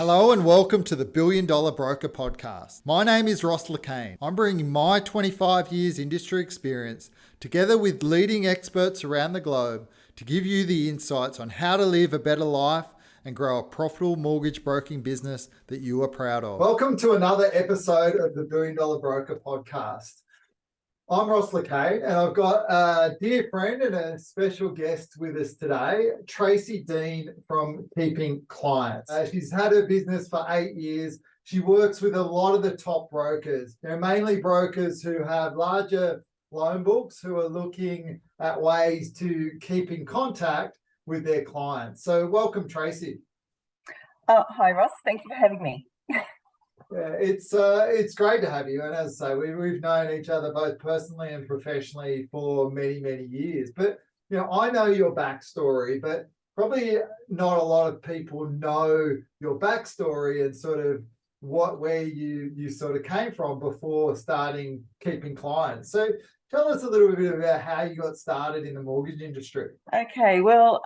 Hello and welcome to the Billion Dollar Broker Podcast. My name is Ross LeCane. I'm bringing my 25 years industry experience together with leading experts around the globe to give you the insights on how to live a better life and grow a profitable mortgage broking business that you are proud of. Welcome to another episode of the Billion Dollar Broker Podcast. I'm Ross LeCane, and I've got a dear friend and a special guest with us today, Tracey Dean from Keeping Clients. She's had her business for 8 years. She works with a lot of the top brokers, mainly brokers who have larger loan books who are looking at ways to keep in contact with their clients. So welcome, Tracey. Hi, Ross. Thank you for having me. Yeah, it's great to have you. And as I say, we've known each other both personally and professionally for many, many years. But, I know your backstory, but probably not a lot of people know your backstory and sort of where you sort of came from before starting Keeping Clients. So tell us a little bit about how you got started in the mortgage industry. Okay, well,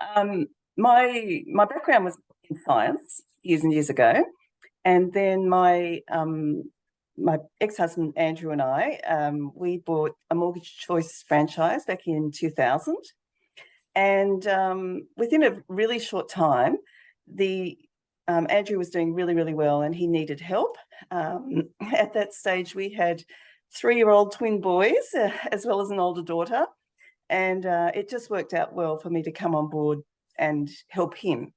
my background was in science years and years ago. And then my ex-husband, Andrew, and I, we bought a Mortgage Choice franchise back in 2000. And within a really short time, Andrew was doing really, really well and he needed help. At that stage, we had 3-year-old twin boys, as well as an older daughter. And it just worked out well for me to come on board and help him.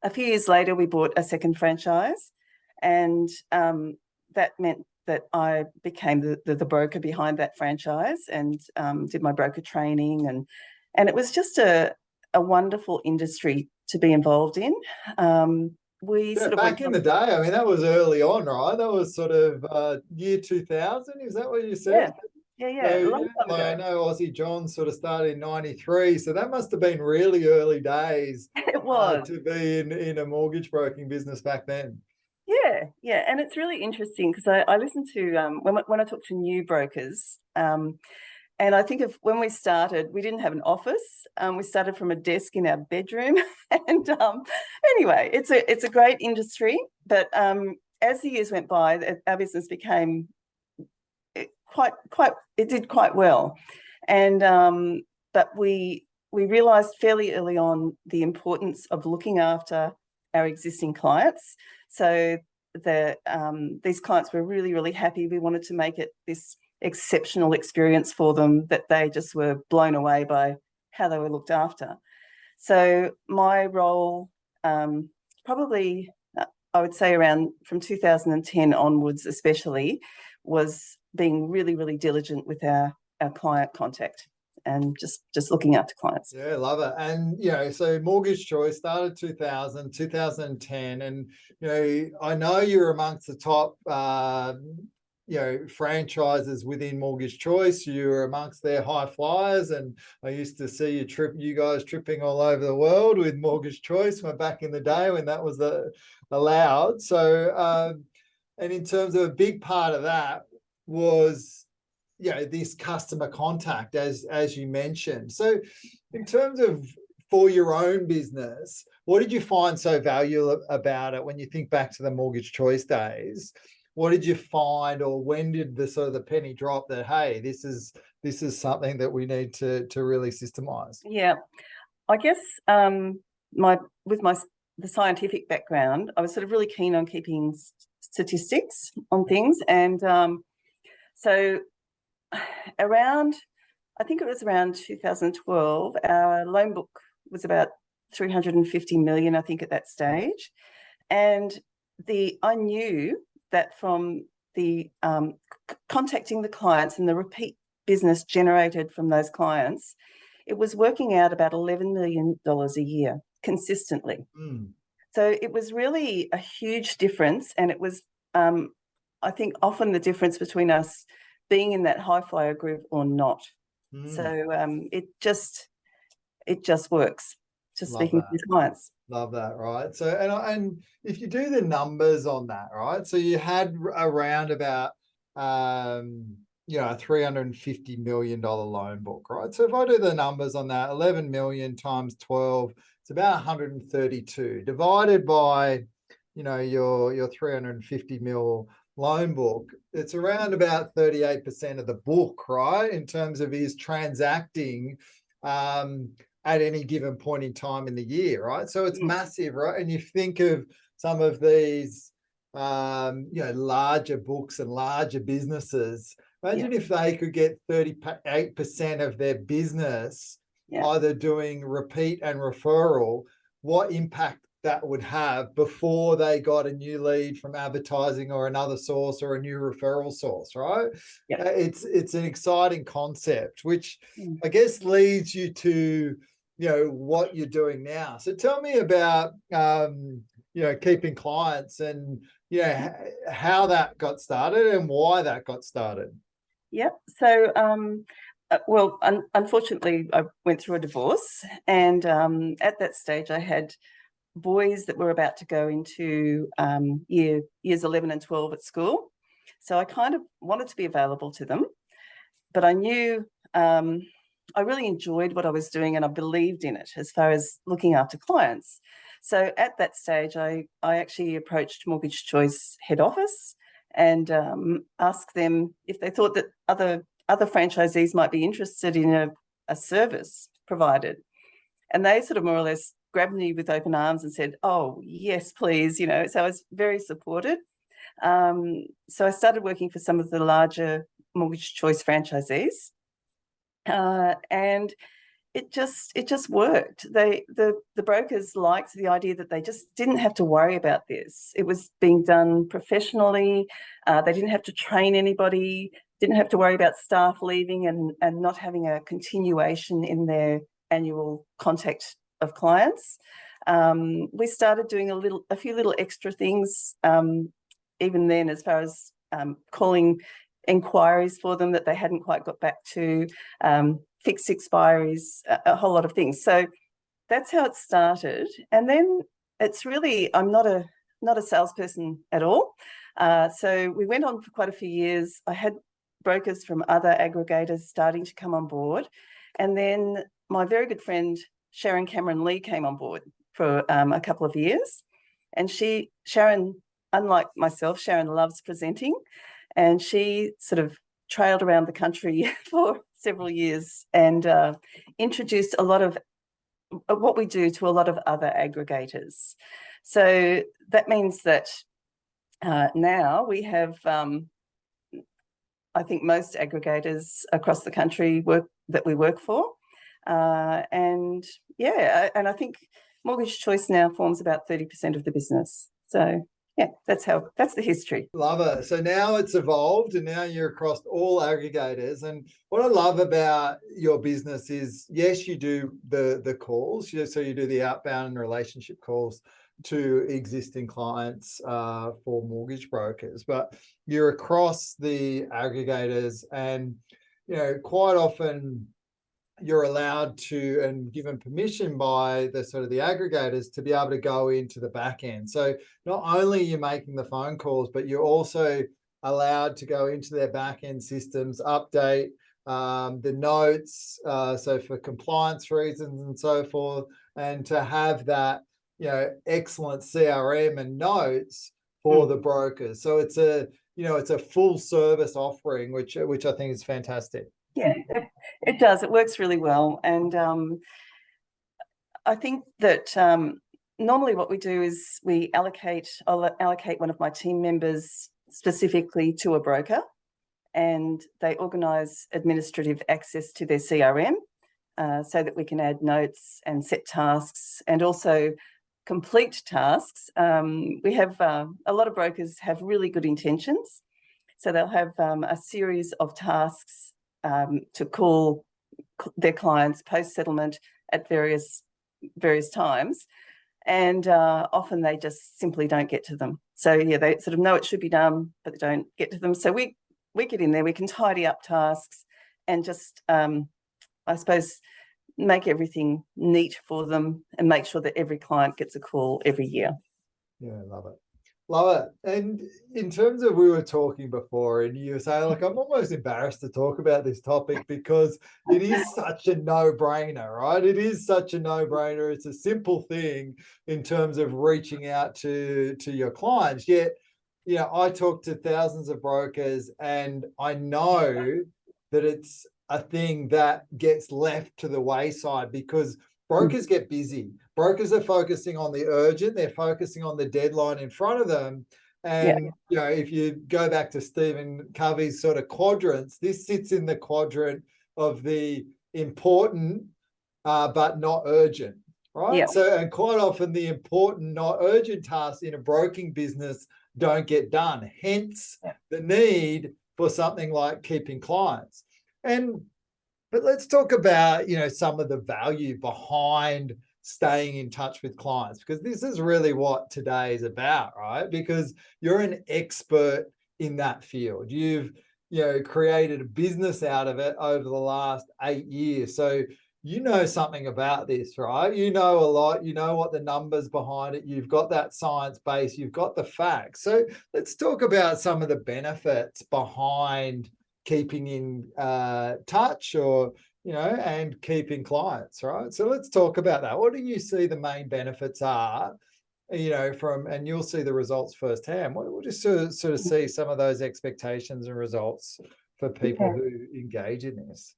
A few years later, we bought a second franchise, and that meant that I became the broker behind that franchise and did my broker training, and it was just a wonderful industry to be involved in. Back in the day, I mean, that was early on, right? That was sort of year 2000. Is that what you said? Yeah. So, I know Aussie John sort of started in 93, so that must have been really early days. It was. To be in a mortgage broking business back then. Yeah, and it's really interesting because I listen to when I talk to new brokers, and I think of when we started, we didn't have an office. We started from a desk in our bedroom, and anyway, it's a great industry. But as the years went by, our business became it did quite well, and but we realized fairly early on the importance of looking after our existing clients. So these clients were really, really happy. We wanted to make it this exceptional experience for them that they just were blown away by how they were looked after. So my role, probably I would say around from 2010 onwards especially, was being really, really diligent with our client contact and just looking after clients. Yeah, love it. And, so Mortgage Choice started 2010. And, I know you're amongst the top, franchises within Mortgage Choice. You're amongst their high flyers. And I used to see you guys tripping all over the world with Mortgage Choice back in the day when that was allowed. So, and in terms of a big part of that was, this customer contact, as you mentioned. So in terms of for your own business, what did you find so valuable about it when you think back to the Mortgage Choice days? What did you find, or when did the penny drop that, hey, this is something that we need to really systemize? Yeah, I guess the scientific background, I was sort of really keen on keeping statistics on things, and so I think it was around 2012, our loan book was about 350 million, I think, at that stage. And I knew that from the contacting the clients and the repeat business generated from those clients, it was working out about $11 million a year consistently. So it was really a huge difference. And it was, I think, often the difference between us being in that high flyer group or not. So it just works. Just Love speaking that. to these clients. Love that, right? So and if you do the numbers on that, right? So you had around about a $350 million loan book, right? So if I do the numbers on that, 11 million times 12, it's about 132 divided by, your 350 mil loan book. It's around about 38% of the book, right? In terms of is transacting at any given point in time in the year, right? So it's massive, right? And you think of some of these, larger books and larger businesses. Imagine if they could get 38% of their business either doing repeat and referral, what impact that would have before they got a new lead from advertising or another source or a new referral source, right? It's an exciting concept, which I guess leads you to, what you're doing now. So tell me about, keeping clients and, how that got started and why that got started. So, unfortunately, I went through a divorce, and at that stage, I had boys that were about to go into years 11 and 12 at school. So I kind of wanted to be available to them, but I knew I really enjoyed what I was doing and I believed in it as far as looking after clients. So at that stage, I actually approached Mortgage Choice head office and asked them if they thought that other franchisees might be interested in a service provided. And they sort of more or less grabbed me with open arms and said, "Oh, yes, please." So I was very supported. So I started working for some of the larger Mortgage Choice franchisees, and it just worked. The brokers liked the idea that they just didn't have to worry about this. It was being done professionally. They didn't have to train anybody, didn't have to worry about staff leaving and not having a continuation in their annual contact of clients. We started doing a few little extra things even then, as far as calling inquiries for them that they hadn't quite got back to, fixed expiries, a whole lot of things. So that's how it started. And then it's really, I'm not a salesperson at all. So we went on for quite a few years. I had brokers from other aggregators starting to come on board. And then my very good friend, Sharon Cameron Lee, came on board for a couple of years. And Sharon, unlike myself, Sharon loves presenting. And she sort of trailed around the country for several years and introduced a lot of what we do to a lot of other aggregators. So that means that now we have, I think most aggregators across the country that we work for. And I think Mortgage Choice now forms about 30% of the business. So that's the history. Love it. So now it's evolved and now you're across all aggregators. And what I love about your business is, yes, you do the calls. So you do the outbound and relationship calls to existing clients for mortgage brokers, but you're across the aggregators and, quite often you're allowed to and given permission by the sort of the aggregators to be able to go into the back end. So not only are you making the phone calls, but you're also allowed to go into their back end systems, update the notes, so for compliance reasons and so forth, and to have that, excellent CRM and notes for the brokers. So it's a full service offering, which I think is fantastic. Yeah, it does. It works really well. And I think that normally what we do is I'll allocate one of my team members specifically to a broker, and they organise administrative access to their CRM so that we can add notes and set tasks and also complete tasks. We have a lot of brokers have really good intentions. So they'll have a series of tasks to call their clients post-settlement at various times, and often they just simply don't get to them. So they sort of know it should be done, but they don't get to them. So we get in there, we can tidy up tasks and just, I suppose, make everything neat for them and make sure that every client gets a call every year. Yeah, I love it. Love it. And in terms of, we were talking before, and you were saying, like, I'm almost embarrassed to talk about this topic because it is such a no-brainer, right? It is such a no-brainer. It's a simple thing in terms of reaching out to your clients. Yet, I talk to thousands of brokers, and I know that it's a thing that gets left to the wayside because brokers get busy. Brokers are focusing on the urgent, they're focusing on the deadline in front of them. Yeah, And if you go back to Stephen Covey's sort of quadrants, this sits in the quadrant of the important but not urgent, right? yeah, So, and quite often the important, not urgent tasks in a broking business don't get done. Hence the need for something like keeping clients. But let's talk about, some of the value behind staying in touch with clients, because this is really what today is about, right? Because you're an expert in that field. You've, created a business out of it over the last 8 years. So you know something about this, right? You know a lot, you know what the numbers behind it, you've got that science base, you've got the facts. So let's talk about some of the benefits behind keeping in touch, or and keeping clients, right? So let's talk about that. What do you see the main benefits are, and you'll see the results firsthand. We'll just sort of see some of those expectations and results for people yeah. who engage in this.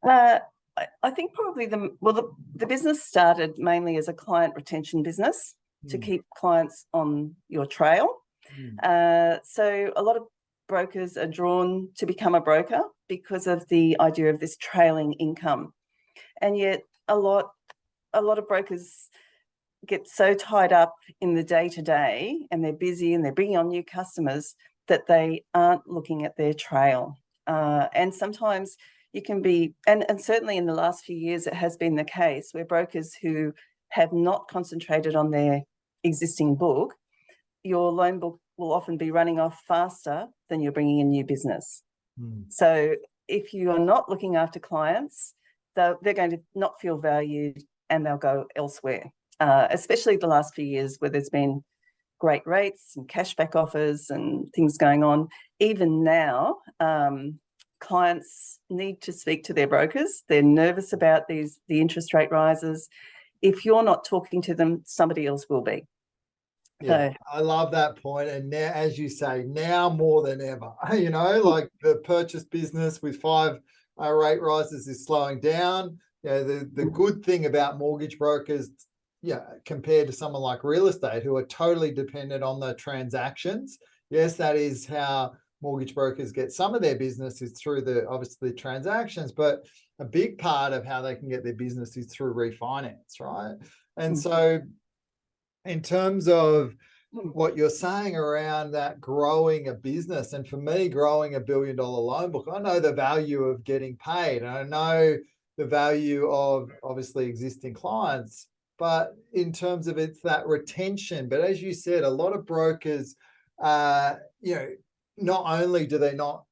I think probably the business started mainly as a client retention business to keep clients on your trail. So a lot of brokers are drawn to become a broker because of the idea of this trailing income, and yet a lot of brokers get so tied up in the day-to-day, and they're busy and they're bringing on new customers, that they aren't looking at their trail. And sometimes you can be, and certainly in the last few years it has been the case, where brokers who have not concentrated on their existing book, your loan book will often be running off faster than you're bringing in new business. So if you are not looking after clients, they're going to not feel valued, and they'll go elsewhere, especially the last few years where there's been great rates and cashback offers and things going on. Even now, clients need to speak to their brokers. They're nervous about the interest rate rises. If you're not talking to them, somebody else will be. Yeah, I love that point. And now, as you say, now more than ever, like the purchase business with 5 rate rises is slowing down. The good thing about mortgage brokers, compared to someone like real estate, who are totally dependent on the transactions. Yes, that is how mortgage brokers get some of their business, is through obviously the transactions, but a big part of how they can get their business is through refinance, right? And so in terms of what you're saying around that growing a business, and for me, growing $1 billion loan book, I know the value of getting paid, and I know the value of obviously existing clients, but in terms of it's that retention. But as you said, a lot of brokers, not only do they not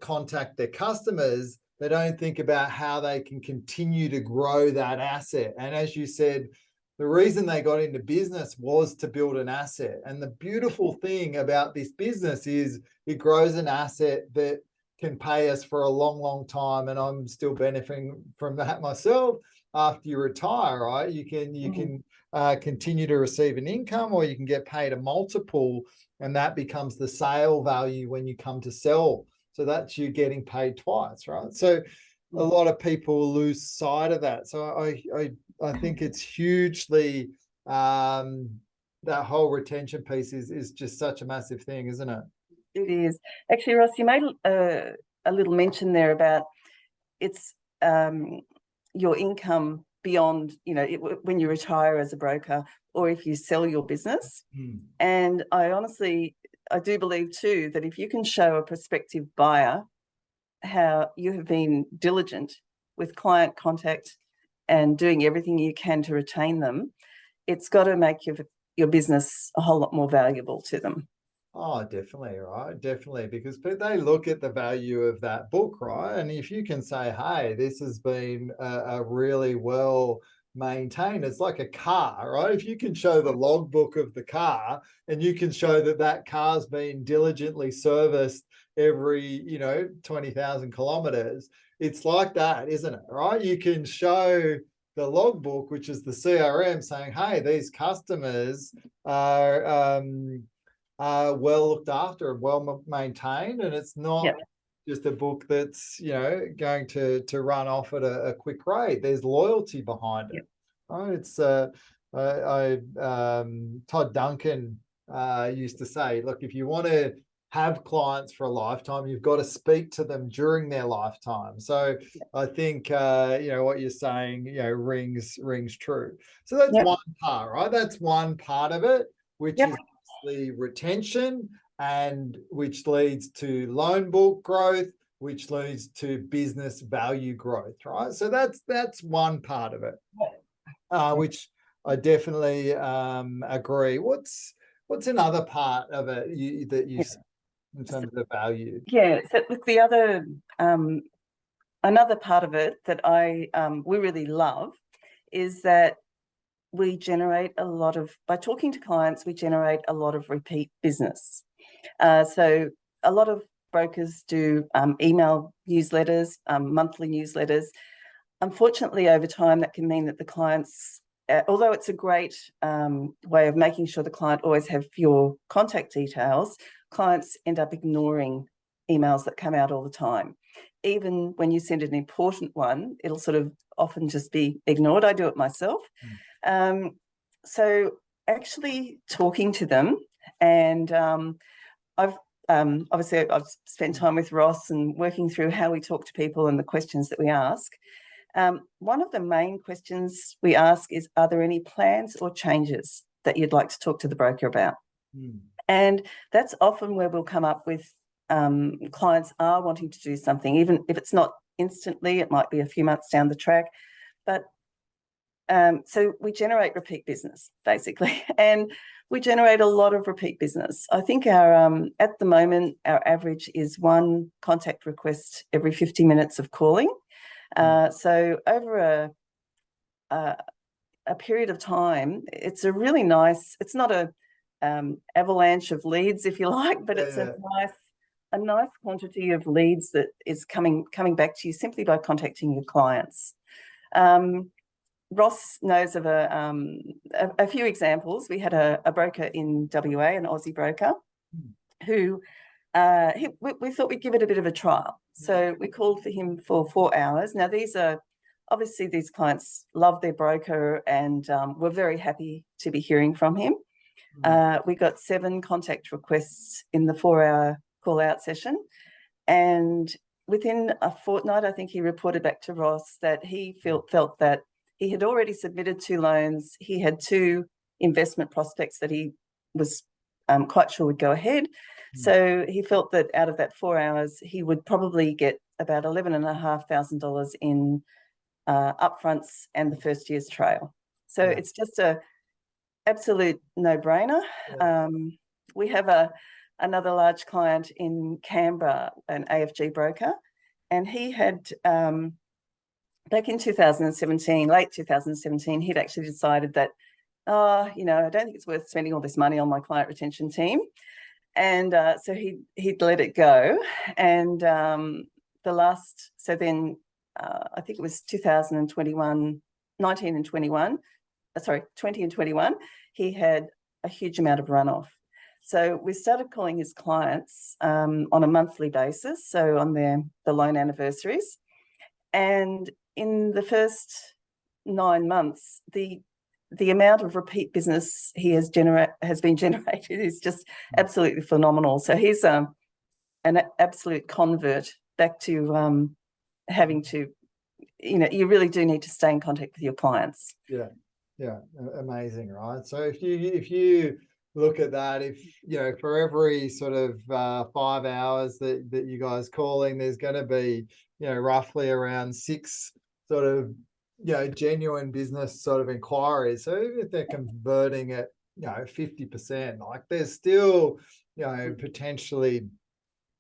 contact their customers, they don't think about how they can continue to grow that asset. And as you said, the reason they got into business was to build an asset. And the beautiful thing about this business is it grows an asset that can pay us for a long, long time. And I'm still benefiting from that myself. After you retire, right? You can continue to receive an income, or you can get paid a multiple, and that becomes the sale value when you come to sell. So that's you getting paid twice, right? So a lot of people lose sight of that. So I think it's hugely, that whole retention piece is just such a massive thing, isn't it? It is. Actually, Ross, you made a little mention there about it's your income beyond, when you retire as a broker, or if you sell your business. And I do believe too that if you can show a prospective buyer how you have been diligent with client contact and doing everything you can to retain them, it's got to make your business a whole lot more valuable to them. Oh, definitely, right? Definitely, because they look at the value of that book, right? And if you can say, hey, this has been a really well maintained. It's like a car, right? If you can show the logbook of the car and you can show that that car's been diligently serviced every 20,000 kilometers, it's like that, isn't it? Right? You can show the logbook, which is the CRM, saying, hey, these customers are well looked after and well maintained, and it's not just a book that's going to run off at a quick rate. There's loyalty behind it. Oh, it's Todd Duncan used to say, look, if you want to have clients for a lifetime, you've got to speak to them during their lifetime. So I think what you're saying rings true. So that's one part, right? That's one part of it, which is the retention, and which leads to loan book growth, which leads to business value growth, right? So that's one part of it, which I definitely agree. What's another part of it that you see in terms of the value? Yeah, so look, the other another part of it that we really love is that we generate by talking to clients, we generate a lot of repeat business. So a lot of brokers do email newsletters, monthly newsletters. Unfortunately, over time, that can mean that the clients, although it's a great way of making sure the client always have your contact details, clients end up ignoring emails that come out all the time. Even when you send an important one, it'll sort of often just be ignored. I do it myself. So actually talking to them, and I've spent time with Ross and working through how we talk to people and the questions that we ask. One of the main questions we ask is, are there any plans or changes that you'd like to talk to the broker about? And that's often where we'll come up with clients are wanting to do something, even if it's not instantly, it might be a few months down the track. But so we generate repeat business, basically, and we generate a lot of repeat business. I think our at the moment, our average is one contact request every 50 minutes of calling. So over a period of time, it's a really nice, it's not a avalanche of leads, if you like, but it's a nice quantity of leads that is coming back to you simply by contacting your clients. Ross knows of a few examples. We had a broker in WA, an Aussie broker, who we thought we'd give it a bit of a trial. So we called for him for 4 hours. Now, these clients love their broker and were very happy to be hearing from him. We got 7 contact requests in the 4-hour call-out session. And within a fortnight, I think he reported back to Ross that he felt that he had already submitted 2 loans. He had 2 investment prospects that he was quite sure would go ahead. So he felt that out of that 4 hours, he would probably get about $11,500 in upfronts and the first year's trail. So it's just a absolute no-brainer. We have another large client in Canberra, an AFG broker, and he had back in 2017, late 2017, he'd actually decided that, I don't think it's worth spending all this money on my client retention team. And so he'd let it go. And I think it was 2021, 19 and 21, 20 and 21, he had a huge amount of runoff. So we started calling his clients on a monthly basis, so on the loan anniversaries. And in the first 9 months, the amount of repeat business he has been generated is just absolutely phenomenal. So he's an absolute convert back to having to, you really do need to stay in contact with your clients. Yeah, amazing, right? So if you look at that, for every sort of 5 hours that you guys calling, there's going to be roughly around 6 sort of genuine business sort of inquiries. So even if they're converting at 50%, like there's still potentially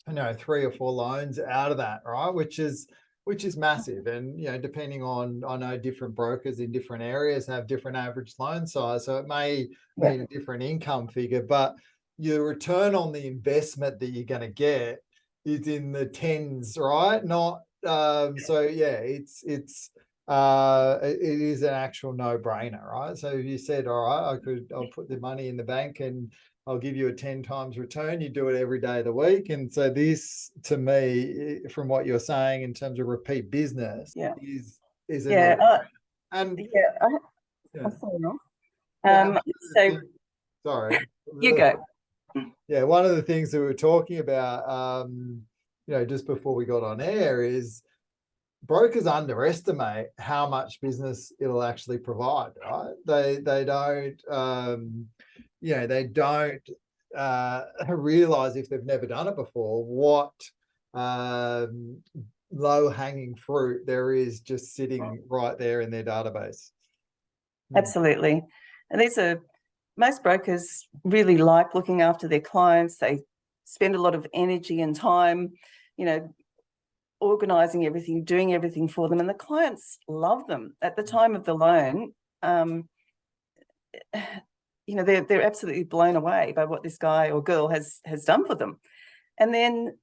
3 or 4 loans out of that, right? Which is which is massive. And, depending on, I know different brokers in different areas have different average loan size. So it may mean a different income figure, but your return on the investment that you're going to get is in the tens, right? Not, so yeah, it is an actual no-brainer, right? So if you said, all right, I'll put the money in the bank and I'll give you a 10 times return, you do it every day of the week. And so this, to me, from what you're saying in terms of repeat business, is a no-brainer. And I'm sorry, Ross. so sorry. You go. Yeah, one of the things that we were talking about, just before we got on air is brokers underestimate how much business it'll actually provide, right? They don't realize, if they've never done it before, what low-hanging fruit there is just sitting right there in their database. Absolutely. And most brokers really like looking after their clients. They spend a lot of energy and time, organising everything, doing everything for them, and the clients love them. At the time of the loan, they're absolutely blown away by what this guy or girl has done for them. And then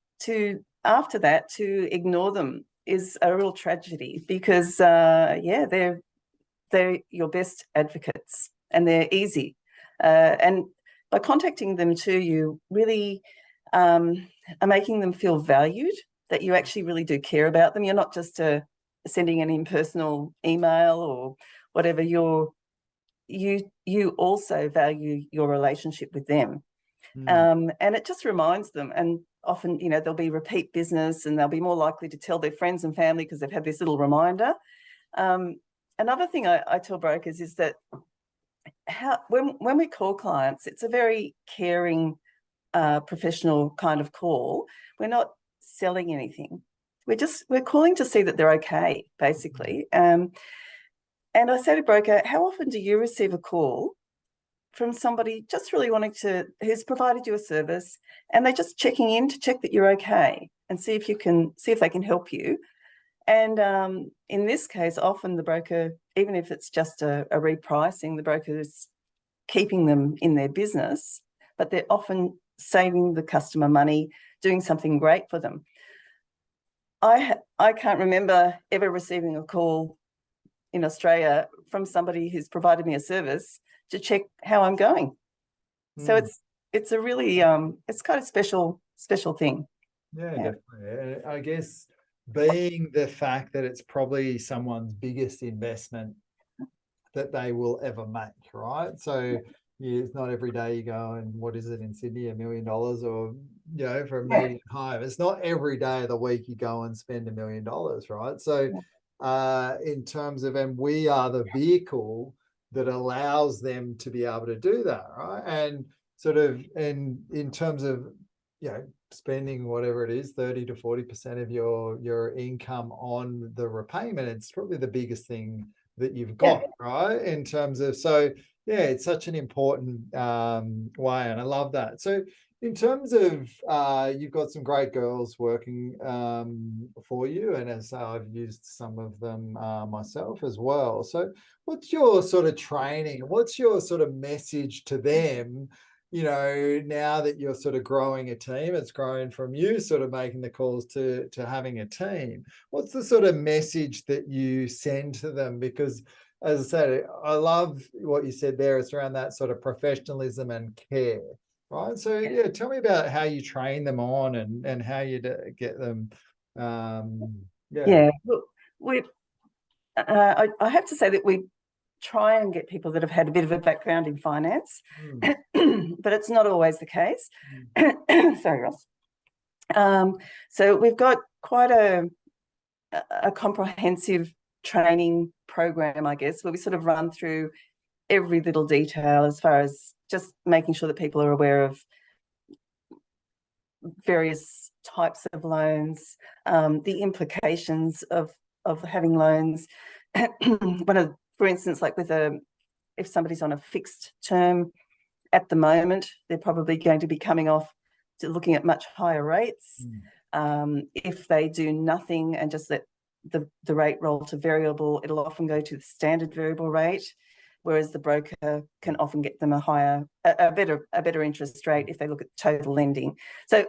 after that, to ignore them is a real tragedy, because they're your best advocates, and they're easy. And by contacting them too, you really are making them feel valued, that you actually really do care about them. You're not just sending an impersonal email or whatever. You also value your relationship with them. And it just reminds them, and often, there'll be repeat business, and they'll be more likely to tell their friends and family because they've had this little reminder. Another thing I tell brokers is that when we call clients, it's a very caring, professional kind of call. We're not selling anything. We're calling to see that they're okay, basically. And I say to broker, how often do you receive a call from somebody just really who's provided you a service, and they're just checking in to check that you're okay and see if they can help you? And in this case, often the broker, even if it's just a repricing, the broker is keeping them in their business, but they're often saving the customer money, doing something great for them. I can't remember ever receiving a call in Australia from somebody who's provided me a service to check how I'm going. So it's a really it's kind of special thing. Yeah, definitely. I guess being the fact that it's probably someone's biggest investment that they will ever make, right? So it's not every day you go and, what is it in Sydney, $1 million, or for a median home. It's not every day of the week you go and spend $1 million, right? So in terms of, and we are the vehicle that allows them to be able to do that, right? And sort of, and in terms of spending whatever it is, 30 to 40% of your income on the repayment, it's probably the biggest thing that you've got, right? In terms of, so it's such an important way, and I love that. So in terms of, you've got some great girls working for you, and as I've used some of them myself as well. So what's your sort of training? What's your sort of message to them? Now that you're sort of growing a team, it's growing from you sort of making the calls to having a team. What's the sort of message that you send to them? Because, as I said, I love what you said there. It's around that sort of professionalism and care, right? So tell me about how you train them on and how you get them. Look, I have to say that we try and get people that have had a bit of a background in finance, but it's not always the case. Sorry, Ross. So we've got quite a comprehensive training program, I guess, where we sort of run through every little detail as far as just making sure that people are aware of various types of loans, the implications of having loans. For instance, like if somebody's on a fixed term at the moment, they're probably going to be coming off to looking at much higher rates. If they do nothing and just let the rate roll to variable, it'll often go to the standard variable rate, whereas the broker can often get them a better interest rate if they look at total lending. So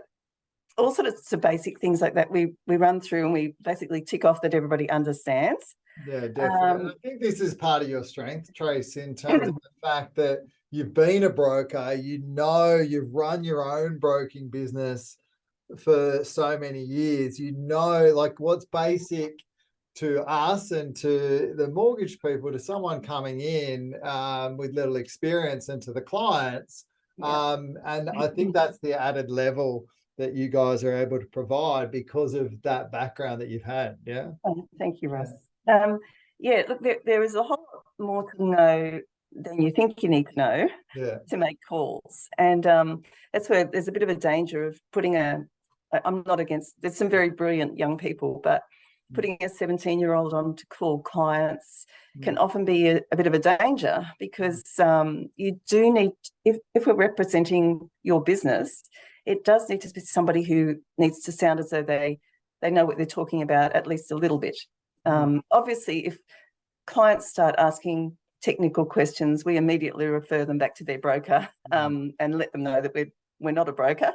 all sorts of basic things like that we run through, and we basically tick off that everybody understands. Yeah, definitely. I think this is part of your strength, Trace, in terms of the fact that you've been a broker, you've run your own broking business for so many years, like what's basic to us and to the mortgage people, to someone coming in with little experience, and to the clients. And I think that's the added level that you guys are able to provide because of that background that you've had. Yeah. Oh, thank you, Russ. Look, there is a whole lot more to know than you think you need to know to make calls. And that's where there's a bit of a danger of putting I'm not against, there's some very brilliant young people, but putting a 17-year-old on to call clients can often be a bit of a danger, because you do need, if we're representing your business, it does need to be somebody who needs to sound as though they know what they're talking about at least a little bit. Obviously, if clients start asking technical questions, we immediately refer them back to their broker and let them know that we're not a broker.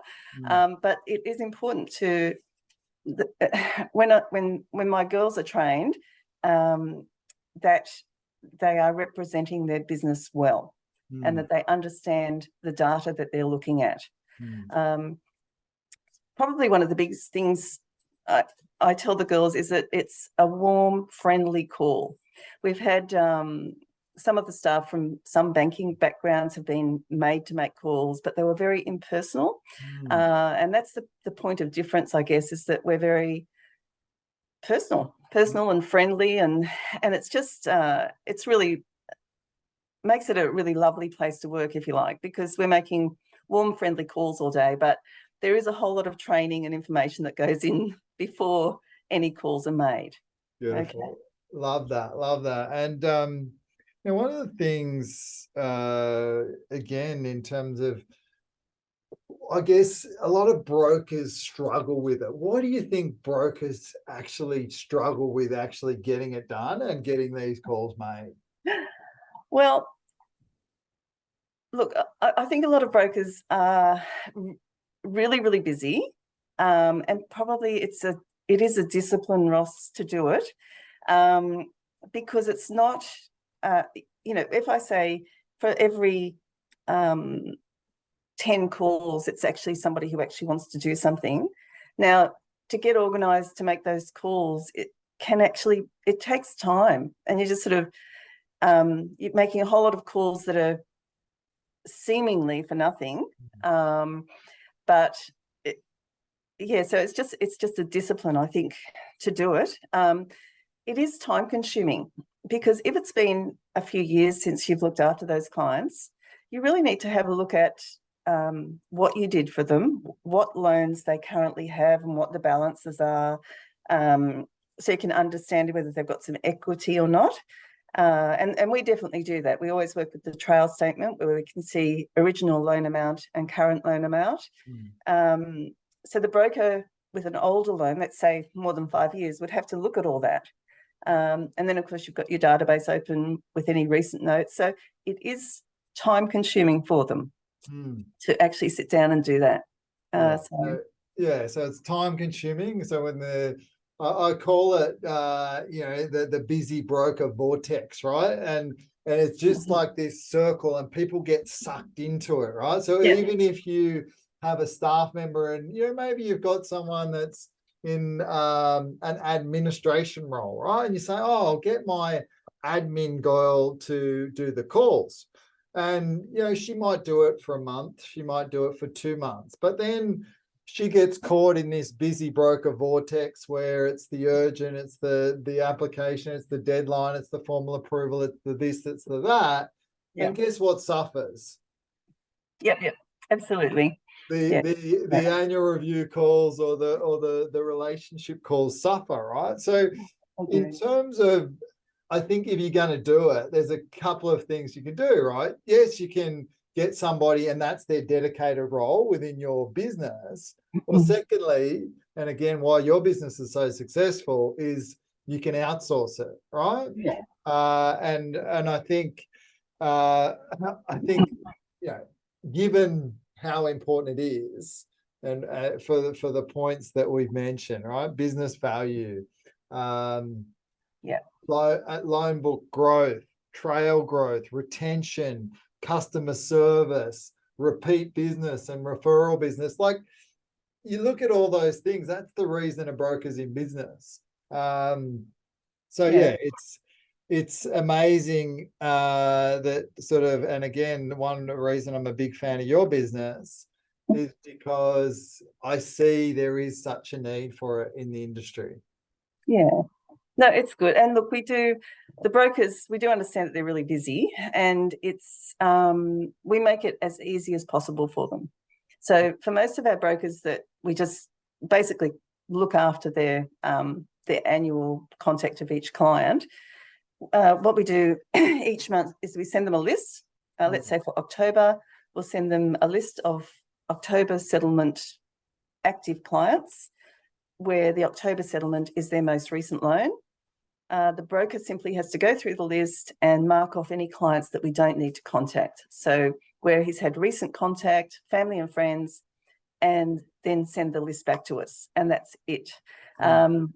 But it is important to, when my girls are trained, that they are representing their business well, and that they understand the data that they're looking at. Probably one of the biggest things I tell the girls is that it's a warm, friendly call. We've had some of the staff from some banking backgrounds have been made to make calls, but they were very impersonal. And that's the point of difference, I guess, is that we're very personal and friendly, and it's just it's really makes it a really lovely place to work, if you like, because we're making warm, friendly calls all day, but there is a whole lot of training and information that goes in before any calls are made. Beautiful. Okay. Love that. And one of the things, again, in terms of, I guess a lot of brokers struggle with it. What do you think brokers actually struggle with actually getting it done and getting these calls made? Well, look, I think a lot of brokers are really, really busy, and probably it is a discipline, Ross, to do it, because it's not, if I say for every 10 calls, it's actually somebody who actually wants to do something. Now, to get organised to make those calls, it takes time, and you're just sort of you're making a whole lot of calls that are seemingly for nothing, but so it's just a discipline, I think, to do it. It is time consuming, because if it's been a few years since you've looked after those clients, you really need to have a look at what you did for them, what loans they currently have, and what the balances are, so you can understand whether they've got some equity or not. And we definitely do that. We always work with the trail statement, where we can see original loan amount and current loan amount. So the broker with an older loan, let's say more than 5 years, would have to look at all that. And then, of course, you've got your database open with any recent notes. So it is time consuming for them to actually sit down and do that. So it's time consuming. So when I call it, the busy broker vortex, right? And it's just like this circle, and people get sucked into it, right? So even if you have a staff member, and maybe you've got someone that's in an administration role, right? And you say, "Oh, I'll get my admin girl to do the calls," and she might do it for a month, she might do it for 2 months, but then she gets caught in this busy broker vortex where it's the urgent, it's the application, it's the deadline, it's the formal approval, it's the this, it's the that. And guess what suffers? Yep, absolutely. The annual review calls or the relationship calls suffer, right? So in terms of, I think if you're going to do it, there's a couple of things you can do, right? Yes, you can get somebody and that's their dedicated role within your business. Or secondly, and again, why your business is so successful, is you can outsource it, right? Yeah. And I think uh, you know, given how important it is, and for the points that we've mentioned, right? Business value, Yeah. loan book growth, trail growth, retention, customer service, repeat business, and referral business. Like, you look at all those things, that's the reason a broker's in business. So Yeah. it's amazing that sort of, and again, one reason I'm a big fan of your business is because I see there is such a need for it in the industry. Yeah. No, it's good. And look, the brokers, we do understand that they're really busy, and it's we make it as easy as possible for them. So for most of our brokers, that we just basically look after their annual contact of each client. What we do each month is we send them a list. Let's say for October, we'll send them a list of October settlement active clients, where the October settlement is their most recent loan. The broker simply has to go through the list and mark off any clients that we don't need to contact. So where he's had recent contact, family and friends, and then send the list back to us, and that's it. The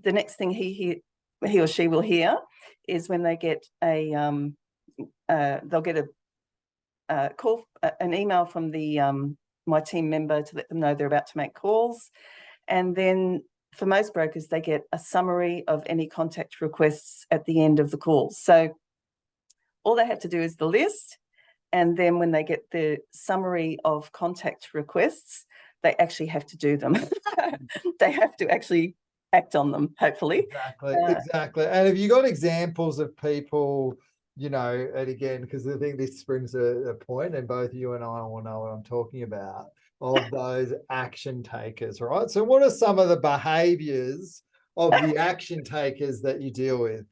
next thing he or she will hear is when they get they'll get a call, an email from the my team member to let them know they're about to make calls, and then for most brokers, they get a summary of any contact requests at the end of the call. So all they have to do is the list, and then when they get the summary of contact requests, they actually have to do them. They have to actually act on them, hopefully. Exactly. And have you got examples of people, and again, because I think this brings a point, and both you and I will know what I'm talking about, of those action takers, right? So what are some of the behaviors of the action takers that you deal with?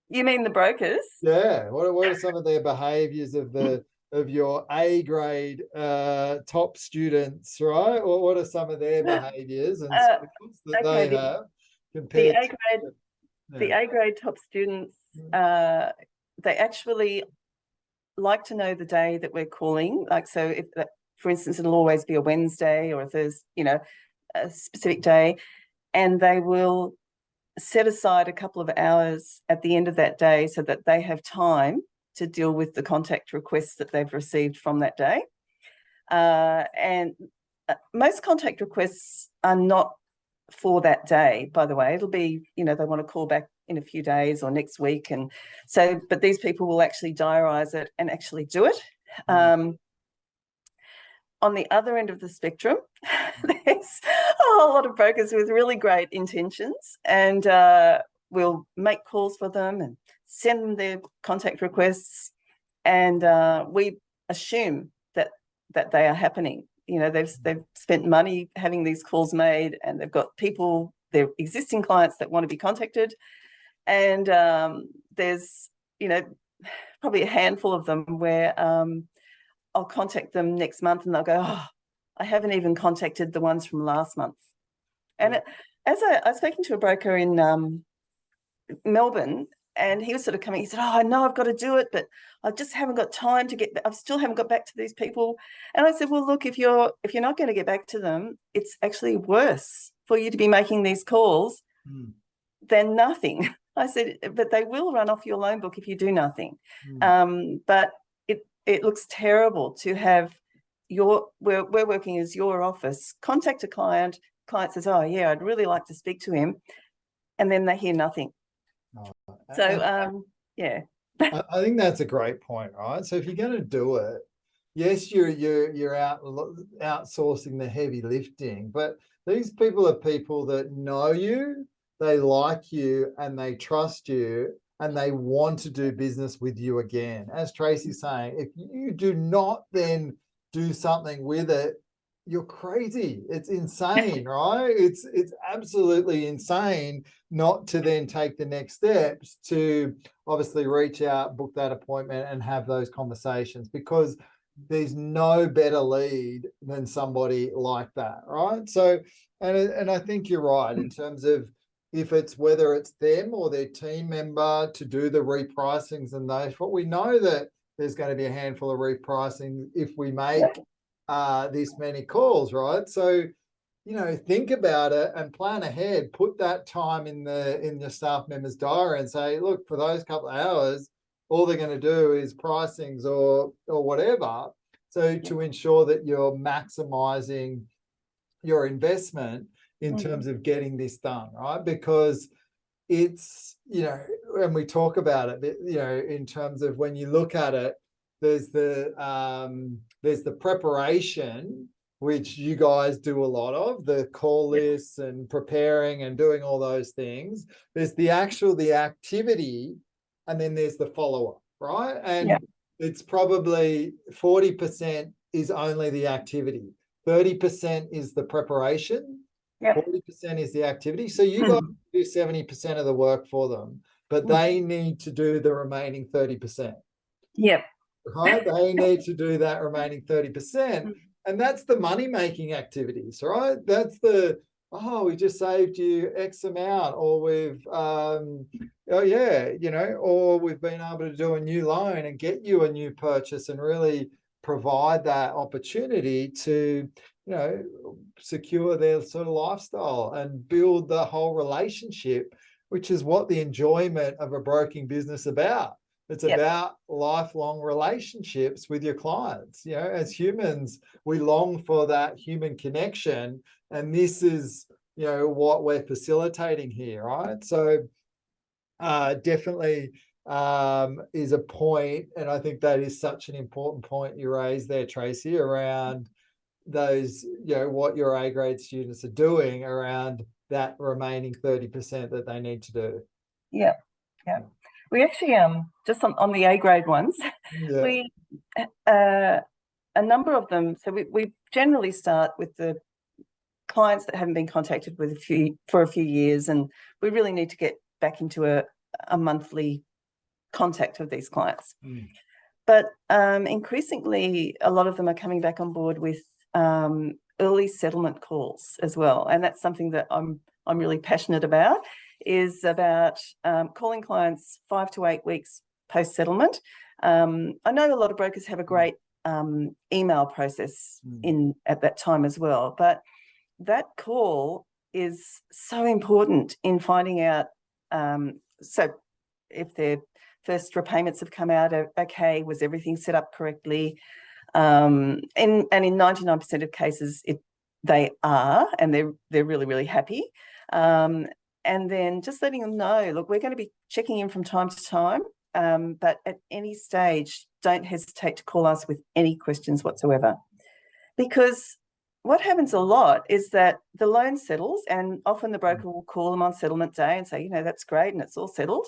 You mean the brokers? Yeah. What are some of their behaviors of your A grade top students, right? Or what are some of their behaviors and skills that they have compared to the A grade top students? They actually like to know the day that we're calling. Like, so if that, for instance, it'll always be a Wednesday or a Thursday, a specific day, and they will set aside a couple of hours at the end of that day so that they have time to deal with the contact requests that they've received from that day. And most contact requests are not for that day, by the way. It'll be, they want to call back in a few days or next week. And so, but these people will actually diarise it and actually do it. On the other end of the spectrum, there's a whole lot of brokers with really great intentions, and we'll make calls for them and send them their contact requests, and we assume that they are happening. They've spent money having these calls made, and they've got people, their existing clients, that want to be contacted, and there's probably a handful of them where I'll contact them next month and they'll go, "Oh, I haven't even contacted the ones from last month." And as I was speaking to a broker in Melbourne, and he was sort of coming, he said, "Oh, I know I've got to do it, but I just haven't got time to I still haven't got back to these people." And I said, "Well, look, if you're not going to get back to them, it's actually worse for you to be making these calls than nothing." I said, "But they will run off your loan book if you do nothing." But it looks terrible to have we're working as your office, contact a client says, "Oh yeah, I'd really like to speak to him," and then they hear nothing. So yeah. I think that's a great point, right? So if you're going to do it, yes, you're outsourcing the heavy lifting, but these people are people that know you, they like you, and they trust you, and they want to do business with you again. As Tracey's saying, if you do not then do something with it, you're crazy. It's insane, right? It's absolutely insane not to then take the next steps to obviously reach out, book that appointment, and have those conversations, because there's no better lead than somebody like that, right? So, and I think you're right in terms of if it's whether it's them or their team member to do the repricings and those, but we know that there's going to be a handful of repricing if we make this many calls, right? So, think about it and plan ahead. Put that time in your staff member's diary and say, look, for those couple of hours, all they're going to do is pricings or whatever. So to ensure that you're maximizing your investment in terms of getting this done, right? Because it's, when we talk about it, in terms of when you look at it, there's the preparation, which you guys do a lot of, the call lists and preparing and doing all those things. There's the activity, and then there's the follow-up, right? And it's probably 40% is only the activity. 30% is the preparation. 40% is the activity. So you guys do 70% of the work for them, but they need to do the remaining 30%. Yep. Right? They need to do that remaining 30%. And that's the money-making activities, right? That's the, we just saved you X amount, or we've, or we've been able to do a new loan and get you a new purchase and really provide that opportunity to, secure their sort of lifestyle and build the whole relationship, which is what the enjoyment of a broking business about. It's about lifelong relationships with your clients. As humans, we long for that human connection, and this is, what we're facilitating here, right? So definitely is a point, and I think that is such an important point you raised there, Tracey, around those, what your A grade students are doing around that remaining 30% that they need to do. Yeah. We actually, just on the A grade ones, we, a number of them, so we generally start with the clients that haven't been contacted for a few years, and we really need to get back into a monthly contact of these clients. But increasingly, a lot of them are coming back on board with early settlement calls as well, and that's something that I'm really passionate about. Is about calling clients 5 to 8 weeks post settlement. I know a lot of brokers have a great email process at that time as well, but that call is so important in finding out. So if their first repayments have come out okay, was everything set up correctly? And in 99% of cases, they are, and they're really, really happy. And then just letting them know, look, we're going to be checking in from time to time, but at any stage, don't hesitate to call us with any questions whatsoever. Because what happens a lot is that the loan settles, and often the broker will call them on settlement day and say, that's great, and it's all settled.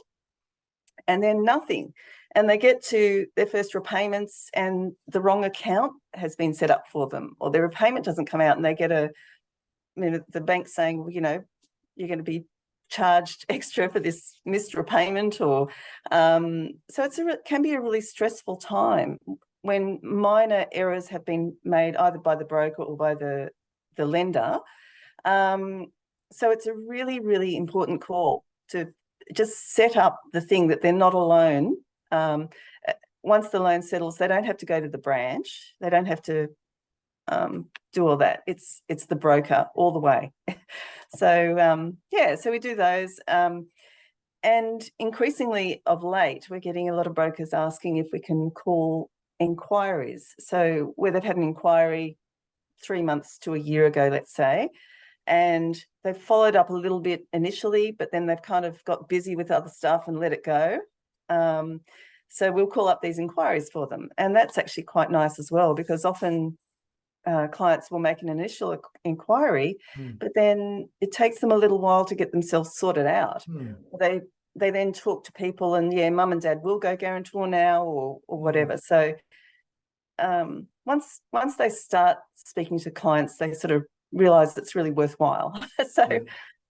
And then nothing. And they get to their first repayments and the wrong account has been set up for them, or their repayment doesn't come out, and they get the bank saying, you're going to be charged extra for this missed repayment, or so it can be a really stressful time when minor errors have been made either by the broker or by the lender. So it's a really, really important call to just set up the thing that they're not alone. Once the loan settles, they don't have to go to the branch. They don't have to do all that. It's the broker all the way. So so we do those. And increasingly of late, we're getting a lot of brokers asking if we can call inquiries. So where they've had an inquiry 3 months to a year ago, let's say, and they've followed up a little bit initially, but then they've kind of got busy with other stuff and let it go. So we'll call up these inquiries for them. And that's actually quite nice as well, because often clients will make an initial inquiry, but then it takes them a little while to get themselves sorted out. They then talk to people, and mum and dad will go guarantor now, or whatever. So once they start speaking to clients, they sort of realize it's really worthwhile. So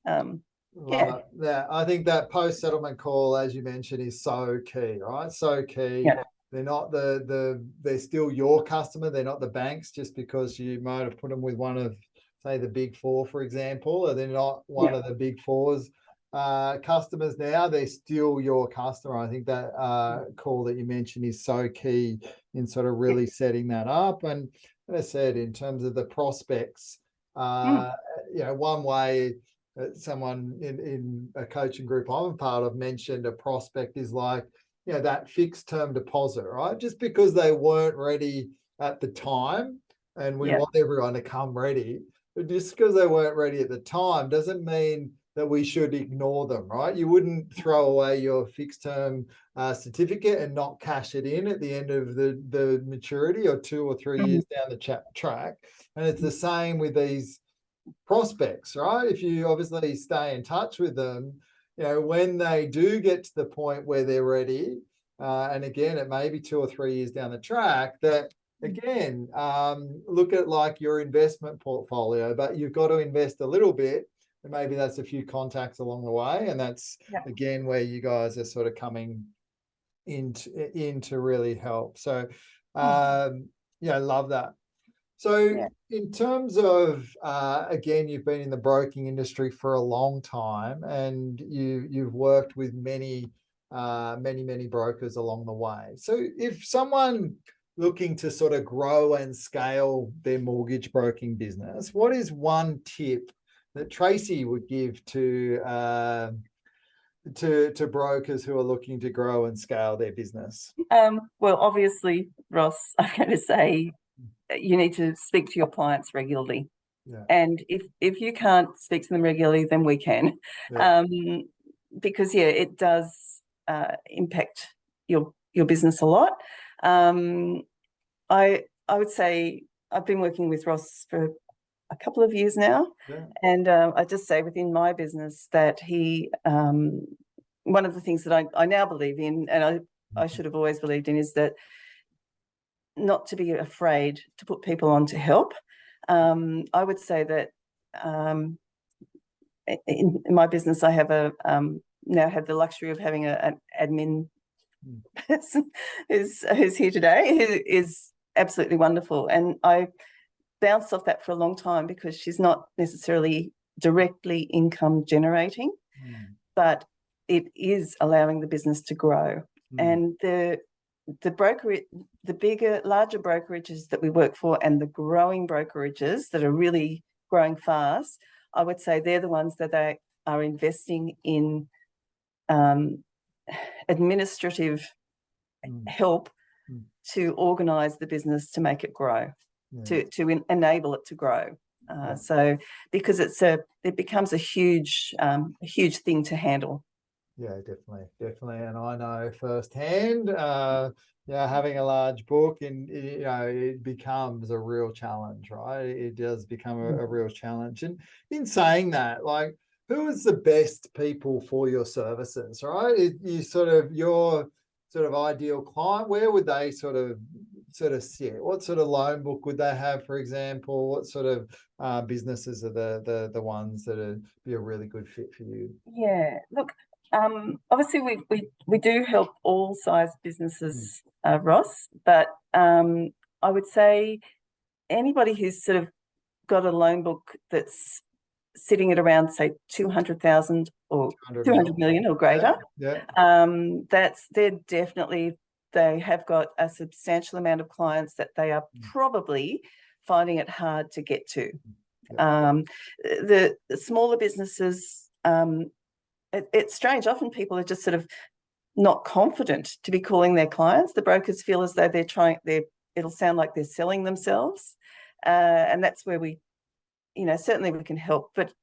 I think that post settlement call, as you mentioned, is so key, right? So key. They're not they're still your customer. They're not the banks, just because you might have put them with one of, say, the big four, for example, or they're not one of the big fours. customers now, they're still your customer. I think that call that you mentioned is so key in sort of really setting that up. And as I said, in terms of the prospects, one way someone in a coaching group I'm a part of mentioned a prospect is like, that fixed term deposit, right? Just because they weren't ready at the time, and we want everyone to come ready, but just because they weren't ready at the time doesn't mean that we should ignore them, right? You wouldn't throw away your fixed term certificate and not cash it in at the end of the maturity or 2 or 3 years down the track. And it's the same with these prospects, right? If you obviously stay in touch with them, when they do get to the point where they're ready, and again, it may be 2 or 3 years down the track, that again, look at like your investment portfolio, but you've got to invest a little bit. And maybe that's a few contacts along the way. And that's, again, where you guys are sort of coming in to really help. So, I love that. So in terms of, again, you've been in the broking industry for a long time, and you've worked with many brokers along the way. So if someone looking to sort of grow and scale their mortgage broking business, what is one tip that Tracey would give to brokers who are looking to grow and scale their business? Well, obviously, Ross, I'm going to say you need to speak to your clients regularly. And if you can't speak to them regularly, then we can. Because it does impact your business a lot. I would say I've been working with Ross for a couple of years now, and I just say within my business that he, one of the things that I now believe in, and I should have always believed in, is that not to be afraid to put people on to help. I would say that in my business, I have now have the luxury of having an admin person who's here today, who is absolutely wonderful. And I bounced off that for a long time because she's not necessarily directly income generating, but it is allowing the business to grow. And the larger brokerages that we work for, and the growing brokerages that are really growing fast, I would say they're the ones that they are investing in administrative help to organize the business to make it grow, to enable it to grow. So because it becomes a huge thing to handle. Yeah, definitely. And I know firsthand, having a large book, and it becomes a real challenge, right? It does become a real challenge. And in saying that, like, who is the best people for your services, right? Your sort of ideal client, where would they sort of sit? What sort of loan book would they have, for example? What sort of businesses are the ones that would be a really good fit for you? Yeah, look, obviously we do help all size businesses, Ross, but I would say anybody who's sort of got a loan book that's sitting at around, say, 200,000 or 200 million or greater, they have got a substantial amount of clients that they are probably finding it hard to get to. The smaller businesses, it's strange. Often people are just sort of not confident to be calling their clients. The brokers feel as though it'll sound like they're selling themselves. And that's where we, certainly we can help. But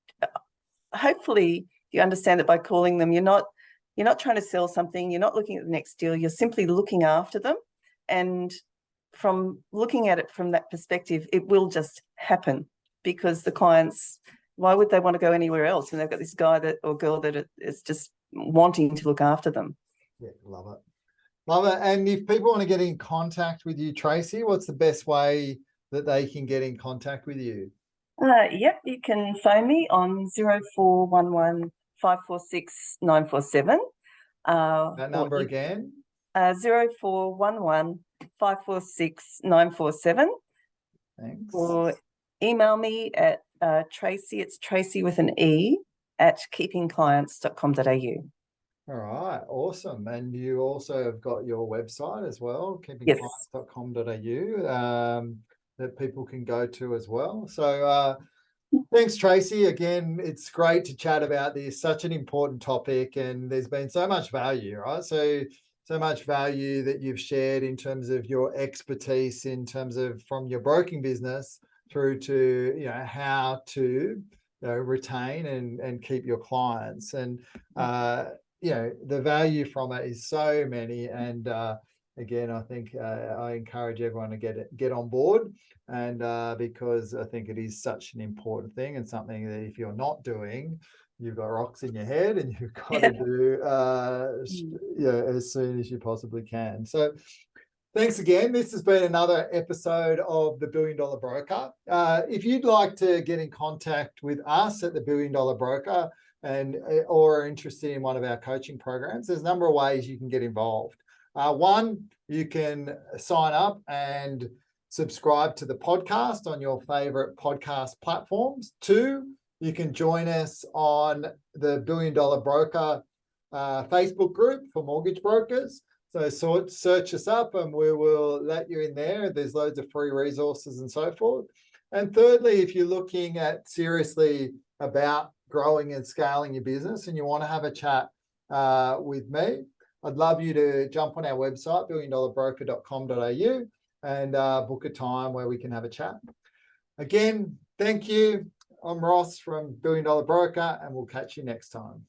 hopefully you understand that by calling them, you're not trying to sell something. You're not looking at the next deal. You're simply looking after them. And from looking at it from that perspective, it will just happen, because the clients, why would they want to go anywhere else when they've got this guy or girl that is just wanting to look after them? Yeah, love it. Love it. And if people want to get in contact with you, Tracey, what's the best way that they can get in contact with you? You can phone me on 0411 546 947. That number again? 0411 546 947. Thanks. Or email me at Tracey, it's Tracey with an E, at keepingclients.com.au. All right, awesome. And you also have got your website as well, Yes. keepingclients.com.au, that people can go to as well. So thanks, Tracey. Again, it's great to chat about this, such an important topic, and there's been so much value, right? So much value that you've shared in terms of your expertise, in terms of from your broking business through to, how to retain and keep your clients. And the value from it is so many. And again, I think I encourage everyone to get on board, and because I think it is such an important thing, and something that if you're not doing, you've got rocks in your head, and you've got to do as soon as you possibly can. So thanks again. This has been another episode of The $1 Billion Broker. If you'd like to get in contact with us at The $1 Billion Broker, or are interested in one of our coaching programs, there's a number of ways you can get involved. One, you can sign up and subscribe to the podcast on your favorite podcast platforms. Two, you can join us on the $1 Billion Broker Facebook group for mortgage brokers. So search us up and we will let you in there. There's loads of free resources and so forth. And thirdly, if you're looking at seriously about growing and scaling your business and you want to have a chat with me, I'd love you to jump on our website, billiondolarbroker.com.au, and book a time where we can have a chat. Again, thank you. I'm Ross from $1 Billion Broker, and we'll catch you next time.